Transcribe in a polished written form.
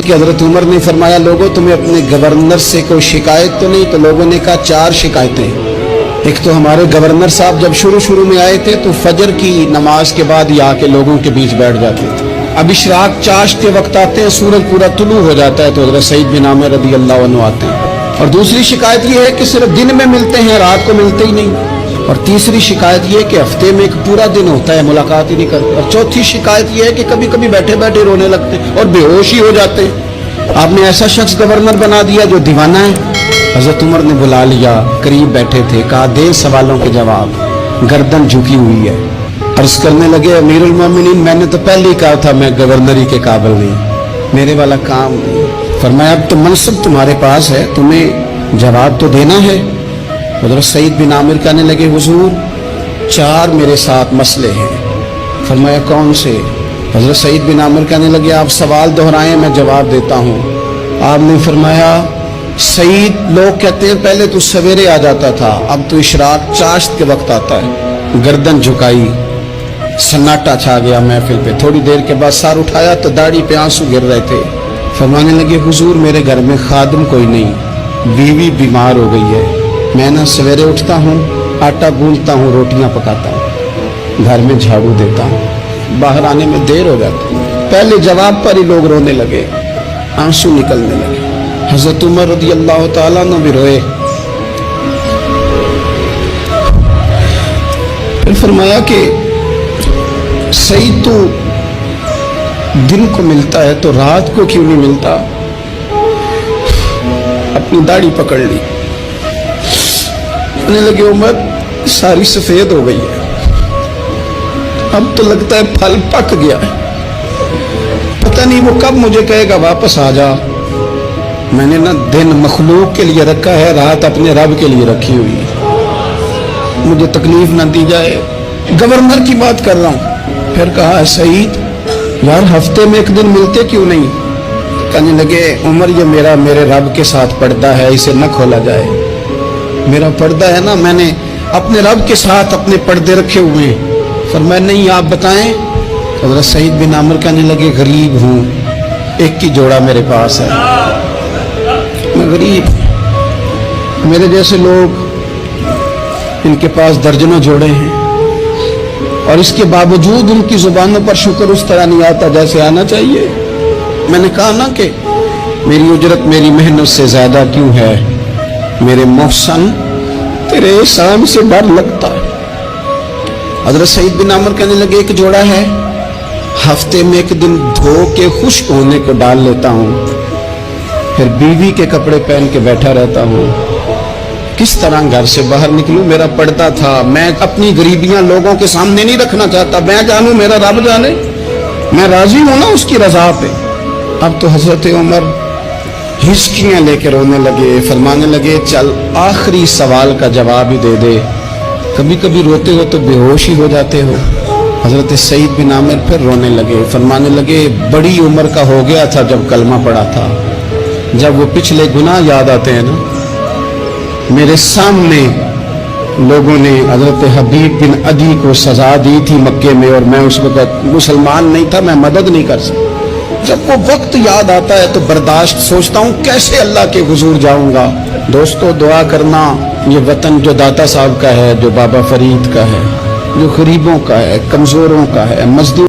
کہ حضرت عمر نے فرمایا لوگوں تمہیں اپنے گورنر سے کوئی شکایت تو نہیں؟ تو لوگوں نے کہا 4 شکایتیں۔ ایک تو ہمارے گورنر صاحب جب شروع میں آئے تھے تو فجر کی نماز کے بعد ہی آ کے لوگوں کے بیچ بیٹھ جاتے تھے۔ اب اشراق چاشت کے وقت آتے ہیں، سورج پورا طلوع ہو جاتا ہے تو حضرت سعید بن عامر رضی اللہ عنہ آتے ہیں۔ اور دوسری شکایت یہ ہے کہ صرف دن میں ملتے ہیں، رات کو ملتے ہی نہیں۔ اور تیسری شکایت یہ کہ ہفتے میں ایک پورا دن ہوتا ہے ملاقات ہی نہیں کرتے۔ اور چوتھی شکایت یہ ہے کہ کبھی کبھی بیٹھے بیٹھے رونے لگتے ہیں اور بے ہوش ہی ہو جاتے ہیں۔ آپ نے ایسا شخص گورنر بنا دیا جو دیوانہ ہے۔ حضرت عمر نے بلا لیا، قریب بیٹھے تھے، کہا دے سوالوں کے جواب۔ گردن جھکی ہوئی ہے، عرض کرنے لگے امیر المومنین میں نے تو پہلے ہی کہا تھا میں گورنری کے قابل نہیں، میرے والا کام نہیں۔ فرمایا اب تو منصب تمہارے پاس ہے، تمہیں جواب تو دینا ہے۔ حضرت سعید بن عامر کہنے لگے حضور 4 میرے ساتھ مسئلے ہیں۔ فرمایا کون سے؟ حضرت سعید بن عامر کہنے لگے آپ سوال دہرائیں میں جواب دیتا ہوں۔ آپ نے فرمایا سعید لوگ کہتے ہیں پہلے تو سویرے آ جاتا تھا، اب تو اشراق چاشت کے وقت آتا ہے۔ گردن جھکائی، سناٹا چھا گیا محفل پہ۔ تھوڑی دیر کے بعد سر اٹھایا تو داڑھی پہ آنسو گر رہے تھے۔ فرمانے لگے حضور میرے گھر میں خادم کوئی نہیں، بیوی بیمار ہو گئی ہے، میں نہ سویرے اٹھتا ہوں، آٹا گوندتا ہوں، روٹیاں پکاتا ہوں، گھر میں جھاڑو دیتا ہوں، باہر آنے میں دیر ہو جاتی ہے۔ پہلے جواب پر ہی لوگ رونے لگے، آنسو نکلنے لگے۔ حضرت عمر رضی اللہ تعالیٰ عنہ بھی روئے۔ پھر فرمایا کہ سعید تو دن کو ملتا ہے تو رات کو کیوں نہیں ملتا؟ اپنی داڑھی پکڑ لی، کہنے لگے عمر ساری سفید ہو گئی ہے، اب تو لگتا ہے پھل پک گیا ہے، پتہ نہیں وہ کب مجھے کہے گا واپس آ جا۔ میں نے نا دن مخلوق کے لیے رکھا ہے، رات اپنے رب کے لیے رکھی ہوئی ہے، مجھے تکلیف نہ دی جائے۔ گورنر کی بات کر رہا ہوں۔ پھر کہا سعید یار ہفتے میں ایک دن ملتے کیوں نہیں؟ کہنے لگے عمر یہ میرے رب کے ساتھ پردہ ہے، اسے نہ کھولا جائے۔ میرا پردہ ہے نا، میں نے اپنے رب کے ساتھ اپنے پردے رکھے ہوئے ہیں۔ فرمایا نہیں آپ بتائیں۔ حضرت سعید بن عامر کہنے لگے غریب ہوں، ایک ہی جوڑا میرے پاس ہے، میں غریب، میرے جیسے لوگ ان کے پاس درجنوں جوڑے ہیں اور اس کے باوجود ان کی زبانوں پر شکر اس طرح نہیں آتا جیسے آنا چاہیے۔ میں نے کہا نا کہ میری اجرت میری محنت سے زیادہ کیوں ہے، میرے محسن تیرے احسان سے ڈر لگتا ہے۔ حضرت سعید بن عامر کہنے لگے ایک جوڑا ہے، ہفتے میں ایک دن دھو کے خشک ہونے کو ڈال لیتا ہوں، پھر بیوی کے کپڑے پہن کے بیٹھا رہتا ہوں۔ کس طرح گھر سے باہر نکلوں؟ میرا پردہ تھا، میں اپنی غریبیاں لوگوں کے سامنے نہیں رکھنا چاہتا، میں جانوں میرا رب جانے، میں راضی ہوں نا اس کی رضا پہ۔ اب تو حضرت عمر ہچکیاں لے کے رونے لگے، فرمانے لگے چل آخری سوال کا جواب ہی دے دے، کبھی کبھی روتے ہو تو بے ہوش ہی ہو جاتے ہو۔ حضرت سعید بن عامر پھر رونے لگے، فرمانے لگے بڑی عمر کا ہو گیا تھا جب کلمہ پڑھا تھا، جب وہ پچھلے گناہ یاد آتے ہیں نا۔ میرے سامنے لوگوں نے حضرت حبیب بن عدی کو سزا دی تھی مکے میں، اور میں اس وقت مسلمان نہیں تھا، میں مدد نہیں کر سکتا۔ جب وہ وقت یاد آتا ہے تو برداشت، سوچتا ہوں کیسے اللہ کے حضور جاؤں گا۔ دوستو دعا کرنا، یہ وطن جو داتا صاحب کا ہے، جو بابا فرید کا ہے، جو غریبوں کا ہے، کمزوروں کا ہے، مزدور